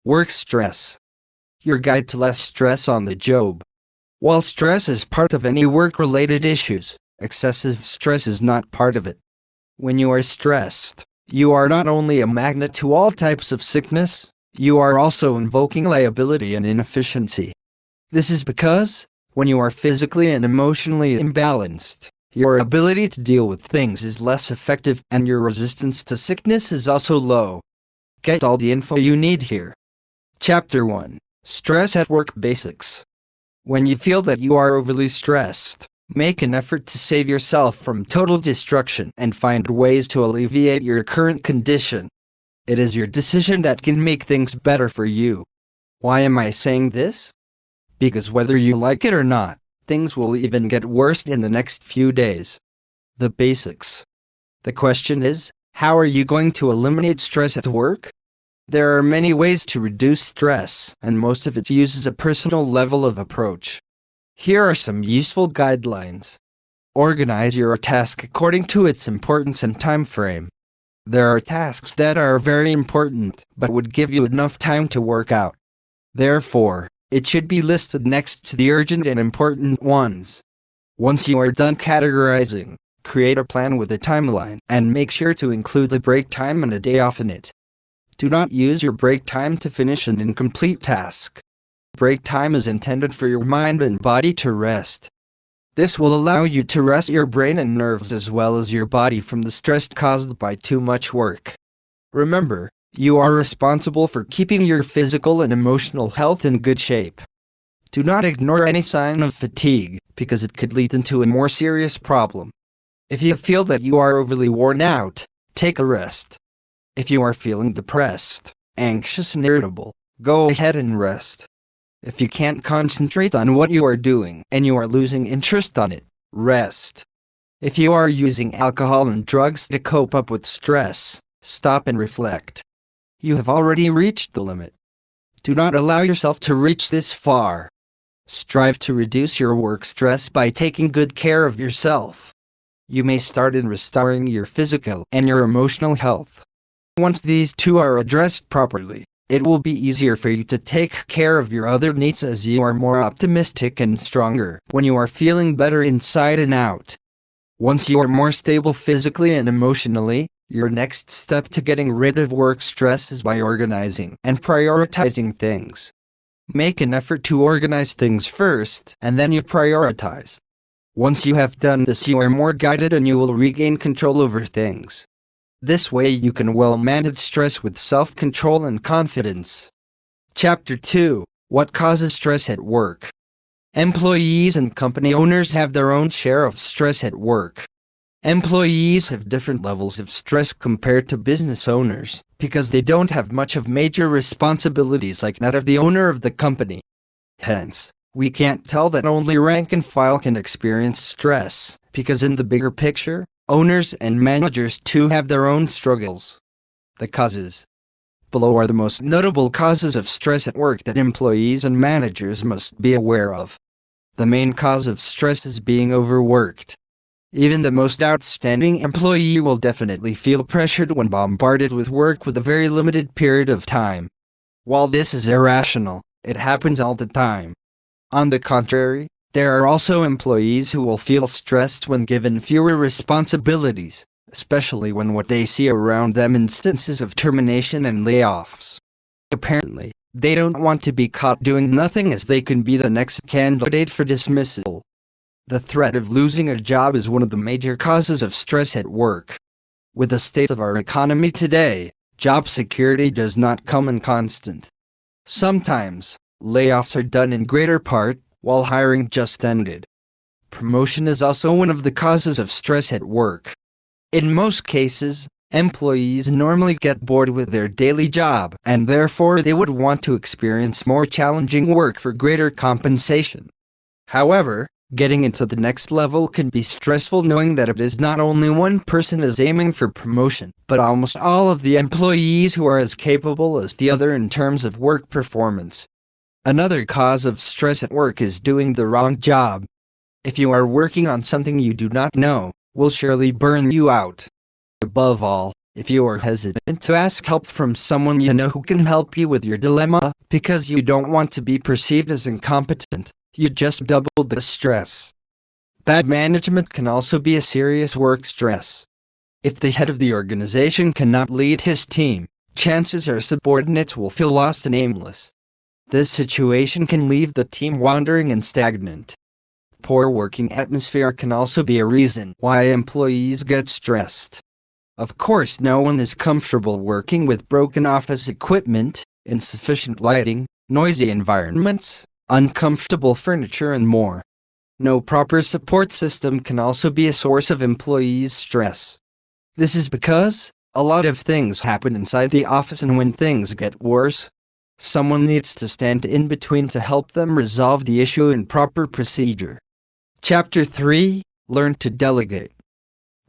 Work stress. Your guide to less stress on the job. While stress is part of any work-related issues, excessive stress is not part of it. When you are stressed, you are not only a magnet to all types of sickness, you are also invoking liability and inefficiency. This is because, when you are physically and emotionally imbalanced, your ability to deal with things is less effective and your resistance to sickness is also low. Get all the info you need here. Chapter 1. Stress at Work Basics. When you feel that you are overly stressed, make an effort to save yourself from total destruction and find ways to alleviate your current condition. It is your decision that can make things better for you. Why am I saying this? Because whether you like it or not, things will even get worse in the next few days. The basics. The question is, how are you going to eliminate stress at work? There are many ways to reduce stress, and most of it uses a personal level of approach. Here are some useful guidelines. Organize your task according to its importance and time frame. There are tasks that are very important, but would give you enough time to work out. Therefore, it should be listed next to the urgent and important ones. Once you are done categorizing, create a plan with a timeline, and make sure to include a break time and a day off in it. Do not use your break time to finish an incomplete task. Break time is intended for your mind and body to rest. This will allow you to rest your brain and nerves as well as your body from the stress caused by too much work. Remember, you are responsible for keeping your physical and emotional health in good shape. Do not ignore any sign of fatigue, because it could lead into a more serious problem. If you feel that you are overly worn out, take a rest. If you are feeling depressed, anxious and irritable, go ahead and rest. If you can't concentrate on what you are doing and you are losing interest on it, rest. If you are using alcohol and drugs to cope up with stress, stop and reflect. You have already reached the limit. Do not allow yourself to reach this far. Strive to reduce your work stress by taking good care of yourself. You may start in restoring your physical and your emotional health. Once these two are addressed properly, it will be easier for you to take care of your other needs as you are more optimistic and stronger when you are feeling better inside and out. Once you are more stable physically and emotionally, your next step to getting rid of work stress is by organizing and prioritizing things. Make an effort to organize things first, and then you prioritize. Once you have done this, you are more guided and you will regain control over things. This way you can well manage stress with self-control and confidence. Chapter 2. What causes stress at work? Employees and company owners have their own share of stress at work. Employees have different levels of stress compared to business owners, because they don't have much of major responsibilities like that of the owner of the company. Hence, we can't tell that only rank and file can experience stress, because in the bigger picture, owners and managers too have their own struggles. The causes. Below are the most notable causes of stress at work that employees and managers must be aware of. The main cause of stress is being overworked. Even the most outstanding employee will definitely feel pressured when bombarded with work with a very limited period of time. While this is irrational, it happens all the time. On the contrary, there are also employees who will feel stressed when given fewer responsibilities, especially when what they see around them instances of termination and layoffs. Apparently, they don't want to be caught doing nothing as they can be the next candidate for dismissal. The threat of losing a job is one of the major causes of stress at work. With the state of our economy today, job security does not come in constant. Sometimes, layoffs are done in greater part, while hiring just ended. Promotion is also one of the causes of stress at work. In most cases, employees normally get bored with their daily job, and therefore they would want to experience more challenging work for greater compensation. However, getting into the next level can be stressful knowing that it is not only one person is aiming for promotion, but almost all of the employees who are as capable as the other in terms of work performance. Another cause of stress at work is doing the wrong job. If you are working on something you do not know, will surely burn you out. Above all, If you are hesitant to ask help from someone you know who can help you with your dilemma because you don't want to be perceived as incompetent, you just doubled the stress. Bad management can also be a serious work stress. If the head of the organization cannot lead his team, chances are subordinates will feel lost and aimless. This situation can leave the team wandering and stagnant. Poor working atmosphere can also be a reason why employees get stressed. Of course, no one is comfortable working with broken office equipment, insufficient lighting, noisy environments, uncomfortable furniture, and more. No proper support system can also be a source of employees' stress. This is because a lot of things happen inside the office, and when things get worse, someone needs to stand in between to help them resolve the issue in proper procedure. Chapter 3: Learn to delegate.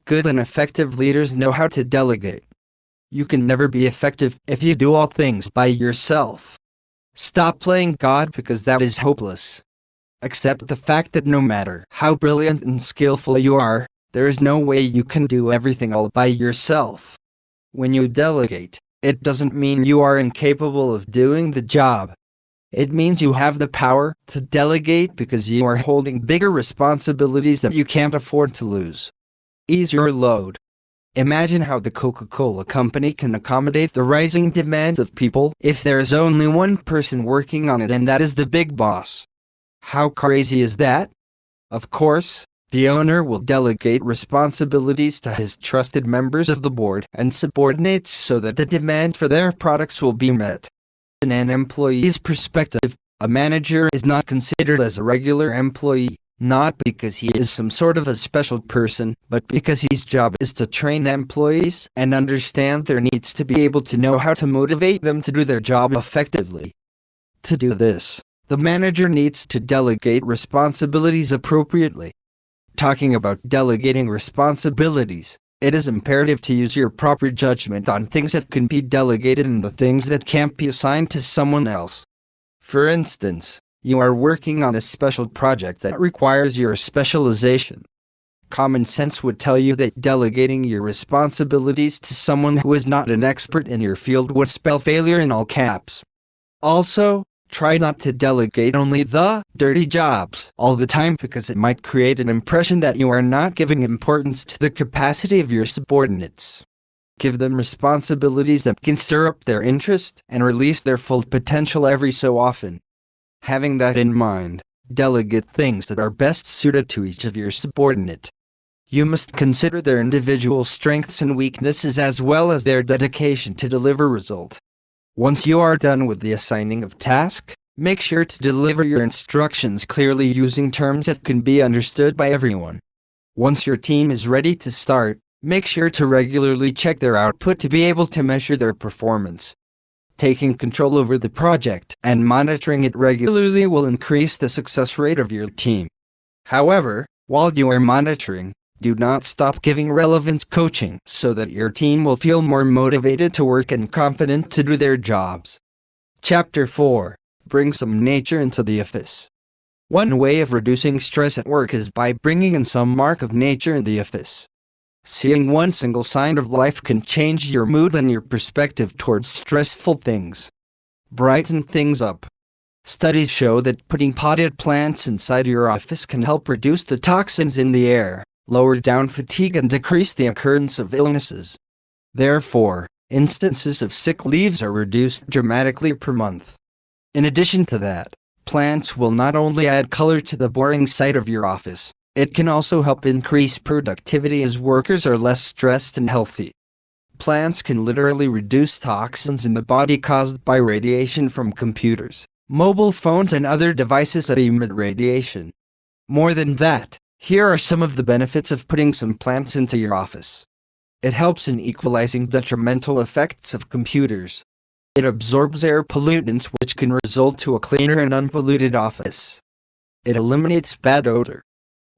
Good and effective leaders know how to delegate. You can never be effective if you do all things by yourself. Stop playing God because that is hopeless. Accept the fact that no matter how brilliant and skillful you are, there is no way you can do everything all by yourself. When you delegate, it doesn't mean you are incapable of doing the job. It means you have the power to delegate because you are holding bigger responsibilities that you can't afford to lose. Ease your load. Imagine how the Coca-Cola Company can accommodate the rising demand of people if there is only one person working on it, and that is the big boss. How crazy is that? Of course, the owner will delegate responsibilities to his trusted members of the board and subordinates so that the demand for their products will be met. In an employee's perspective, a manager is not considered as a regular employee, not because he is some sort of a special person, but because his job is to train employees and understand their needs to be able to know how to motivate them to do their job effectively. To do this, the manager needs to delegate responsibilities appropriately. Talking about delegating responsibilities, it is imperative to use your proper judgment on things that can be delegated and the things that can't be assigned to someone else. For instance, you are working on a special project that requires your specialization. Common sense would tell you that delegating your responsibilities to someone who is not an expert in your field would spell failure in all caps. Also, try not to delegate only the dirty jobs all the time because it might create an impression that you are not giving importance to the capacity of your subordinates. Give them responsibilities that can stir up their interest and release their full potential every so often. Having that in mind, delegate things that are best suited to each of your subordinate. You must consider their individual strengths and weaknesses as well as their dedication to deliver result. Once you are done with the assigning of task, make sure to deliver your instructions clearly using terms that can be understood by everyone. Once your team is ready to start, make sure to regularly check their output to be able to measure their performance. Taking control over the project and monitoring it regularly will increase the success rate of your team. However, while you are monitoring, do not stop giving relevant coaching so that your team will feel more motivated to work and confident to do their jobs. Chapter 4: Bring some nature into the office. One way of reducing stress at work is by bringing in some mark of nature in the office. Seeing one single sign of life can change your mood and your perspective towards stressful things. Brighten things up. Studies show that putting potted plants inside your office can help reduce the toxins in the air, lower down fatigue, and decrease the occurrence of illnesses. Therefore, instances of sick leaves are reduced dramatically per month. In addition to that, plants will not only add color to the boring sight of your office, it can also help increase productivity as workers are less stressed and healthy. Plants can literally reduce toxins in the body caused by radiation from computers, mobile phones, and other devices that emit radiation. More than that, here are some of the benefits of putting some plants into your office. It helps in equalizing detrimental effects of computers. It absorbs air pollutants, which can result to a cleaner and unpolluted office. It eliminates bad odor.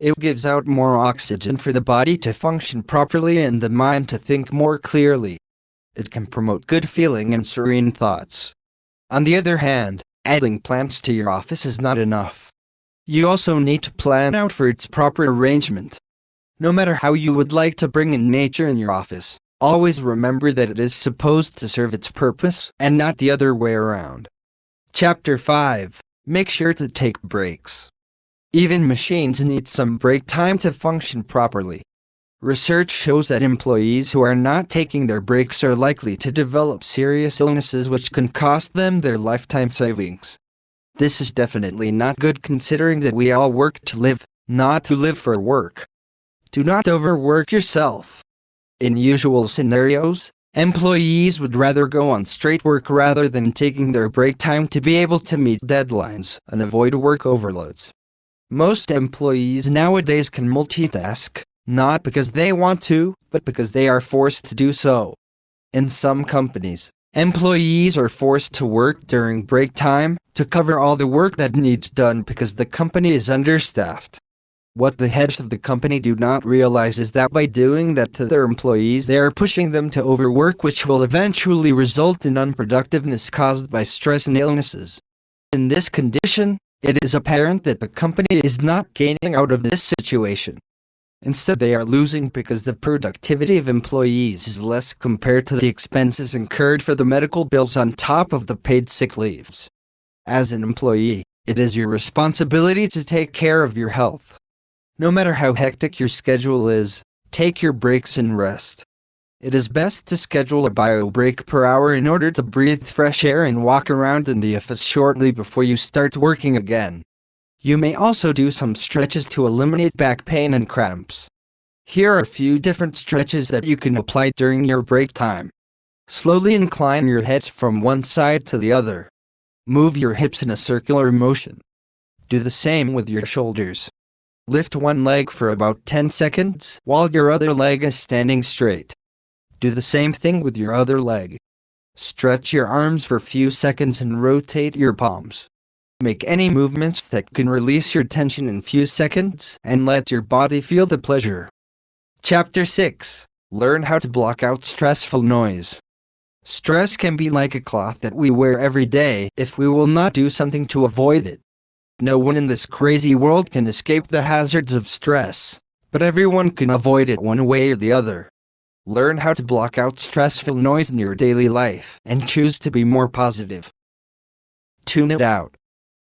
It gives out more oxygen for the body to function properly and the mind to think more clearly. It can promote good feeling and serene thoughts. On the other hand, adding plants to your office is not enough. You also need to plan out for its proper arrangement. No matter how you would like to bring in nature in your office, Always remember that it is supposed to serve its purpose and not the other way around. Chapter 5. Make sure to take breaks. Even machines need some break time to function properly. Research shows that employees who are not taking their breaks are likely to develop serious illnesses which can cost them their lifetime savings. This is definitely not good considering that we all work to live, not to live for work. Do not overwork yourself. In usual scenarios, employees would rather go on straight work rather than taking their break time to be able to meet deadlines and avoid work overloads. Most employees nowadays can multitask, not because they want to, but because they are forced to do so. In some companies, employees are forced to work during break time to cover all the work that needs done because the company is understaffed. What the heads of the company do not realize is that by doing that to their employees, they are pushing them to overwork, which will eventually result in unproductiveness caused by stress and illnesses. In this condition, it is apparent that the company is not gaining out of this situation. Instead, they are losing because the productivity of employees is less compared to the expenses incurred for the medical bills on top of the paid sick leaves. As an employee, it is your responsibility to take care of your health. No matter how hectic your schedule is, take your breaks and rest. It is best to schedule a bio break per hour in order to breathe fresh air and walk around in the office shortly before you start working again. You may also do some stretches to eliminate back pain and cramps. Here are a few different stretches that you can apply during your break time. Slowly incline your head from one side to the other. Move your hips in a circular motion. Do the same with your shoulders. Lift one leg for about 10 seconds while your other leg is standing straight. Do the same thing with your other leg. Stretch your arms for a few seconds and rotate your palms. Make any movements that can release your tension in a few seconds and let your body feel the pleasure. Chapter 6. Learn how to block out stressful noise. Stress can be like a cloth that we wear every day if we will not do something to avoid it. No one in this crazy world can escape the hazards of stress, but everyone can avoid it one way or the other. Learn how to block out stressful noise in your daily life and choose to be more positive. Tune it out.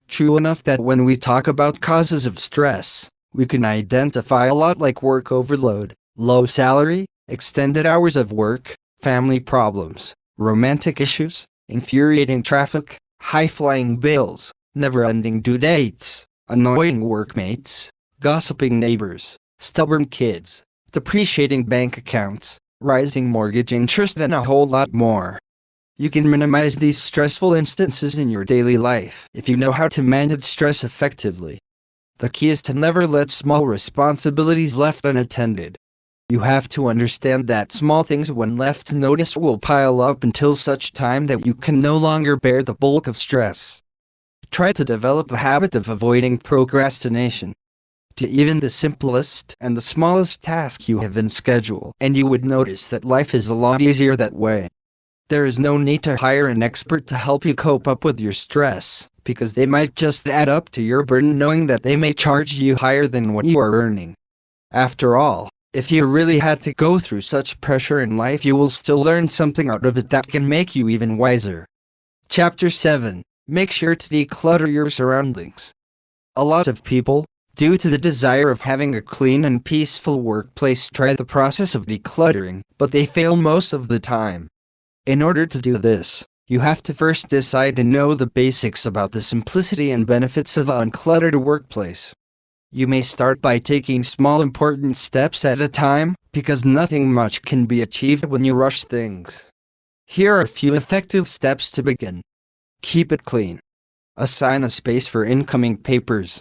True enough that when we talk about causes of stress, we can identify a lot like work overload, low salary, extended hours of work, family problems, romantic issues, infuriating traffic, high-flying bills, never-ending due dates, annoying workmates, gossiping neighbors, stubborn kids, depreciating bank accounts, rising mortgage interest, and a whole lot more. You can minimize these stressful instances in your daily life if you know how to manage stress effectively. The key is to never let small responsibilities left unattended. You have to understand that small things when left unnoticed will pile up until such time that you can no longer bear the bulk of stress. Try to develop a habit of avoiding procrastination. To even the simplest and the smallest task you have in schedule, and you would notice that life is a lot easier that way. There is no need to hire an expert to help you cope up with your stress, because they might just add up to your burden knowing that they may charge you higher than what you are earning. After all, if you really had to go through such pressure in life, you will still learn something out of it that can make you even wiser. Chapter 7. Make sure to declutter your surroundings. A lot of people, due to the desire of having a clean and peaceful workplace, try the process of decluttering, but they fail most of the time. In order to do this, you have to first decide and know the basics about the simplicity and benefits of an uncluttered workplace. You may start by taking small important steps at a time, because nothing much can be achieved when you rush things. Here are a few effective steps to begin. Keep it clean. Assign a space for incoming papers.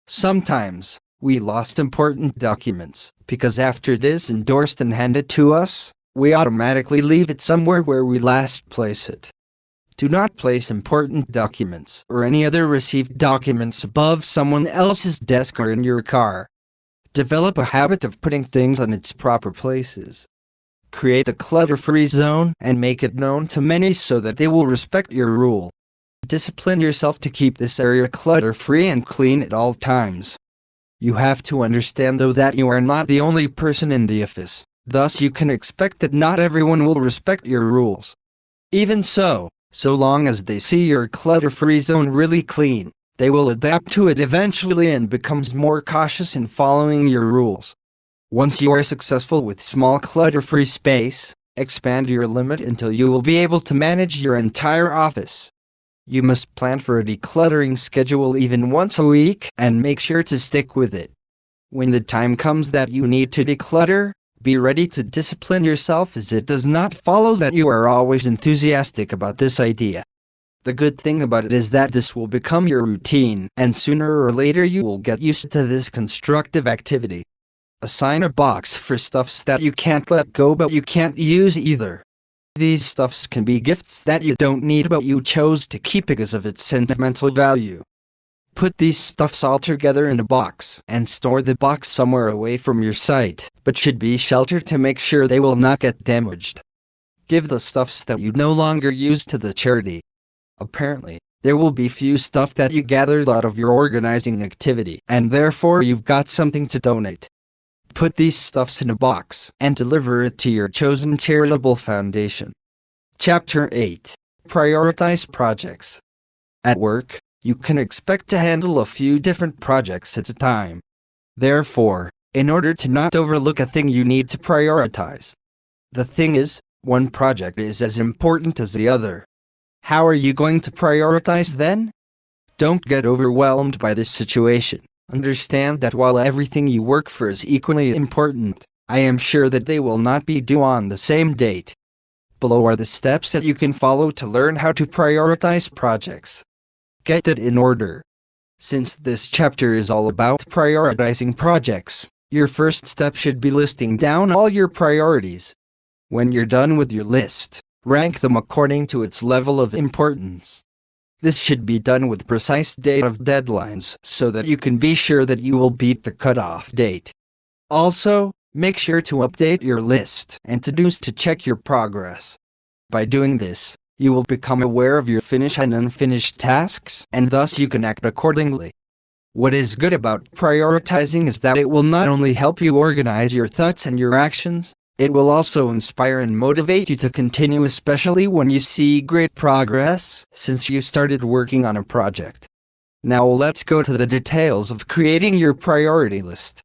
Sometimes, we lost important documents, because after it is endorsed and handed to us, we automatically leave it somewhere where we last placed it. Do not place important documents or any other received documents above someone else's desk or in your car. Develop a habit of putting things on its proper places. Create a clutter-free zone and make it known to many so that they will respect your rule. Discipline yourself to keep this area clutter-free and clean at all times. You have to understand though that you are not the only person in the office. Thus you can expect that not everyone will respect your rules. Even so long as they see your clutter-free zone really clean, they will adapt to it eventually and becomes more cautious in following your rules. Once you are successful with small clutter-free space, expand your limit until you will be able to manage your entire office. You must plan for a decluttering schedule even once a week and make sure to stick with it. When the time comes that you need to declutter, be ready to discipline yourself, as it does not follow that you are always enthusiastic about this idea. The good thing about it is that this will become your routine, and sooner or later you will get used to this constructive activity. Assign a box for stuffs that you can't let go but you can't use either. These stuffs can be gifts that you don't need but you chose to keep because of its sentimental value. Put these stuffs all together in a box and store the box somewhere away from your sight, but should be sheltered to make sure they will not get damaged. Give the stuffs that you no longer use to the charity. Apparently, there will be few stuff that you gathered out of your organizing activity, and therefore you've got something to donate. Put these stuffs in a box and deliver it to your chosen charitable foundation. Chapter 8. Prioritize projects. At work, you can expect to handle a few different projects at a time. Therefore, in order to not overlook a thing, you need to prioritize. The thing is, one project is as important as the other. How are you going to prioritize then? Don't get overwhelmed by this situation. Understand that while everything you work for is equally important, I am sure that they will not be due on the same date. Below are the steps that you can follow to learn how to prioritize projects. Get that in order. Since this chapter is all about prioritizing projects, your first step should be listing down all your priorities. When you're done with your list, rank them according to its level of importance. This should be done with precise date of deadlines so that you can be sure that you will beat the cutoff date. Also, make sure to update your list and to-dos to check your progress. By doing this, you will become aware of your finished and unfinished tasks, and thus you can act accordingly. What is good about prioritizing is that it will not only help you organize your thoughts and your actions, it will also inspire and motivate you to continue, especially when you see great progress since you started working on a project. Now let's go to the details of creating your priority list.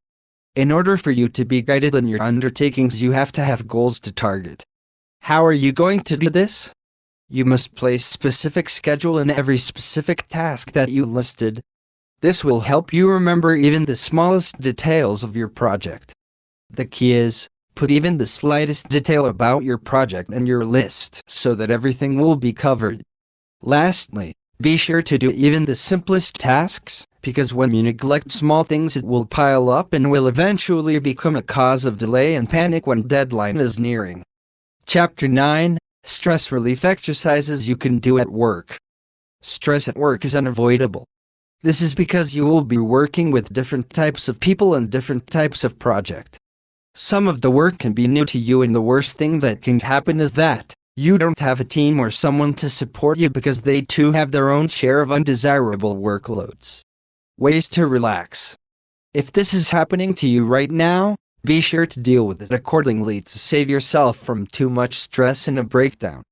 In order for you to be guided in your undertakings, you have to have goals to target. How are you going to do this? You must place specific schedule in every specific task that you listed. This will help you remember even the smallest details of your project. The key is, put even the slightest detail about your project in your list so that everything will be covered. Lastly, be sure to do even the simplest tasks, because when you neglect small things it will pile up and will eventually become a cause of delay and panic when deadline is nearing. Chapter 9. Stress relief exercises you can do at work. Stress at work is unavoidable. This is because you will be working with different types of people and different types of project. Some of the work can be new to you, and the worst thing that can happen is that you don't have a team or someone to support you because they too have their own share of undesirable workloads. Ways to relax. If this is happening to you right now, be sure to deal with it accordingly to save yourself from too much stress and a breakdown.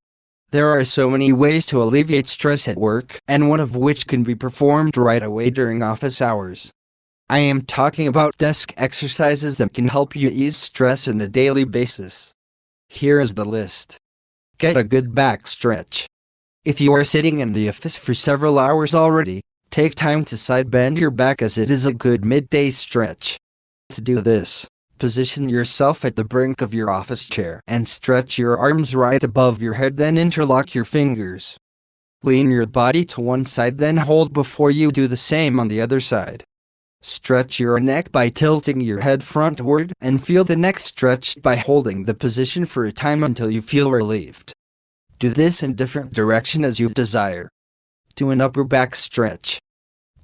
There are so many ways to alleviate stress at work, and one of which can be performed right away during office hours. I am talking about desk exercises that can help you ease stress on a daily basis. Here is the list. Get a good back stretch. If you are sitting in the office for several hours already, take time to side bend your back, as it is a good midday stretch. To do this, position yourself at the brink of your office chair and stretch your arms right above your head, then interlock your fingers. Lean your body to one side, then hold before you do the same on the other side. Stretch your neck by tilting your head frontward and feel the neck stretched by holding the position for a time until you feel relieved. Do this in different direction as you desire. Do an upper back stretch.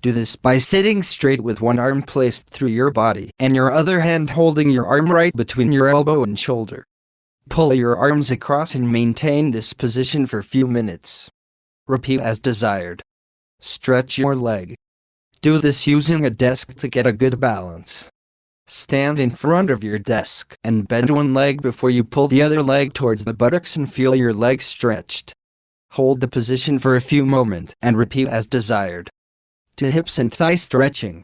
Do this by sitting straight with one arm placed through your body and your other hand holding your arm right between your elbow and shoulder. Pull your arms across and maintain this position for a few minutes. Repeat as desired. Stretch your leg. Do this using a desk to get a good balance. Stand in front of your desk and bend one leg before you pull the other leg towards the buttocks and feel your legs stretched. Hold the position for a few moments and repeat as desired. To hips and thigh stretching.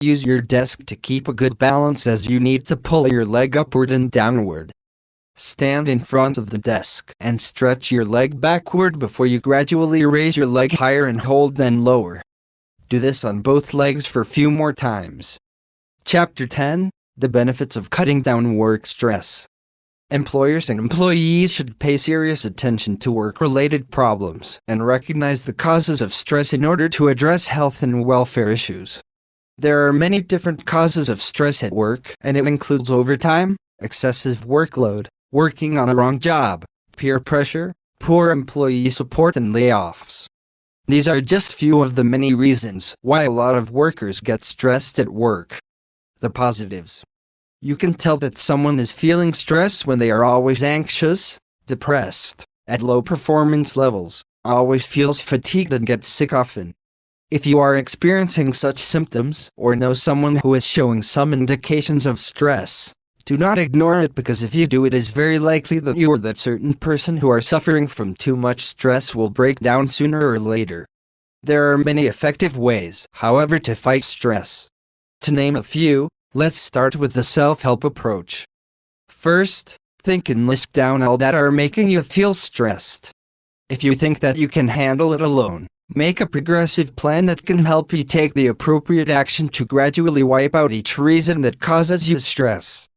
Use your desk to keep a good balance as you need to pull your leg upward and downward. Stand in front of the desk and stretch your leg backward before you gradually raise your leg higher and hold then lower. Do this on both legs for a few more times. Chapter 10: The Benefits of Cutting Down Work Stress. Employers and employees should pay serious attention to work-related problems and recognize the causes of stress in order to address health and welfare issues. There are many different causes of stress at work, and it includes overtime, excessive workload, working on a wrong job, peer pressure, poor employee support, and layoffs. These are just few of the many reasons why a lot of workers get stressed at work. The positives. You can tell that someone is feeling stress when they are always anxious, depressed, at low performance levels, always feels fatigued and gets sick often. If you are experiencing such symptoms or know someone who is showing some indications of stress, do not ignore it, because if you do, it is very likely that you or that certain person who are suffering from too much stress will break down sooner or later. There are many effective ways, however, to fight stress. To name a few, let's start with the self-help approach. First, think and list down all that are making you feel stressed. If you think that you can handle it alone, make a progressive plan that can help you take the appropriate action to gradually wipe out each reason that causes you stress.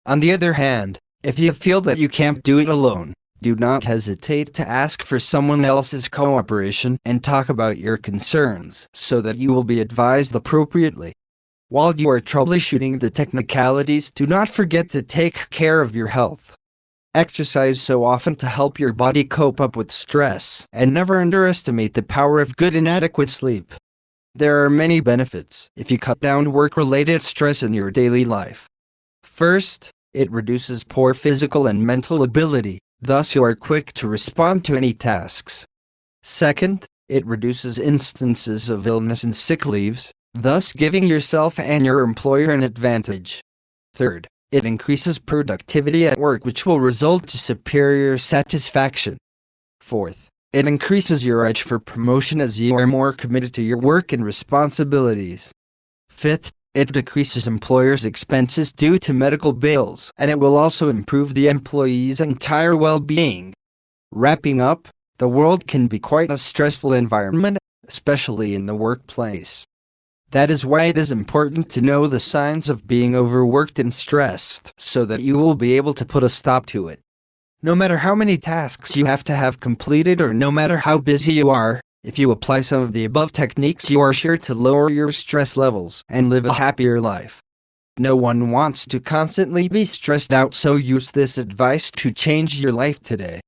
On the other hand, if you feel that you can't do it alone, do not hesitate to ask for someone else's cooperation and talk about your concerns so that you will be advised appropriately. While you are troubleshooting the technicalities, do not forget to take care of your health. Exercise so often to help your body cope up with stress, and never underestimate the power of good and adequate sleep. There are many benefits if you cut down work-related stress in your daily life. First, it reduces poor physical and mental ability, thus you are quick to respond to any tasks. Second, it reduces instances of illness and sick leaves, thus giving yourself and your employer an advantage. Third, it increases productivity at work, which will result to superior satisfaction. Fourth, it increases your edge for promotion as you are more committed to your work and responsibilities. Fifth, it decreases employers' expenses due to medical bills, and it will also improve the employee's entire well-being. Wrapping up, the world can be quite a stressful environment, especially in the workplace. That is why it is important to know the signs of being overworked and stressed so that you will be able to put a stop to it. No matter how many tasks you have to have completed or no matter how busy you are, if you apply some of the above techniques, you are sure to lower your stress levels and live a happier life. No one wants to constantly be stressed out, so use this advice to change your life today.